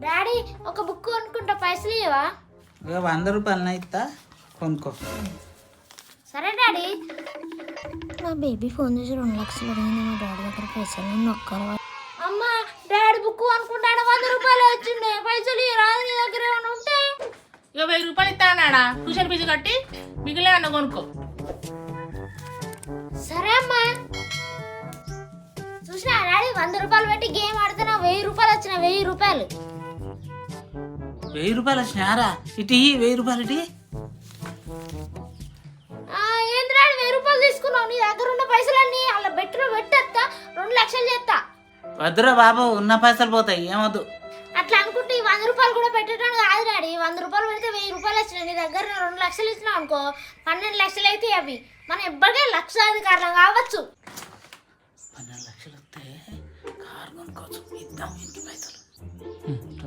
Daddy ఒక book కొనుక్కుంటా, పైసలు ఇవ్వవా? 100 రూపాయలు ఇస్తా, కొనుక్కో. సరే డాడీ. మా బేబీ ఫోన్ చేసి 2 లక్షలు అడిగింది. మా డాడీ దగ్గర పైసలు నొక్కరు. అమ్మ డాడీ బుక్ అనుకుంటాడు, 100 రూపాయలు వచ్చిండే, పైసలు రాదు నీ దగ్గర ఏమైనా ఉంటే. ఇక 1000 రూపాయలు ఇస్తానా ట్యూషన్ ఫీజు కట్టి మిగిలిన అన్న కొనుక్కో. సరే అమ్మా. చూసినా డాడీ 100 రూపాయలు పెట్టి గేమ్ ఆడుతున్నా 1000 రూపాయలు వచ్చిన. 1000 రూపాయలు 1000 రూపాయలు వచ్చినారా? ఇటు 1000 రూపాయలు ఇటు. ఏంద్రా 1000 రూపాయలు తీసుకున్నావు? నీ దగ్గర ఉన్న పైసలన్నీ అలా బెట్టులో పెట్టేస్తా, 2 లక్షలు చేస్తా. వద్దురా బాబు, ఉన్న పైసలు పోతాయి, ఏమొద్దు. అట్లా అనుకుంటే ఈ 100 రూపాయలు కూడా పెట్టడం కాదు డాడీ. 100 రూపాయలు పెడితే 1000 రూపాయలు వచ్చినాయి. నీ దగ్గర 2 లక్షలు ఇచ్చినావు అనుకో, 12 లక్షలు అయితే అవి మనం ఎప్పటికే లక్షాధికారులం కావచ్చు. 12 లక్షలు వస్తే కారు కొనుక్కోవచ్చు. ఇద్దాం.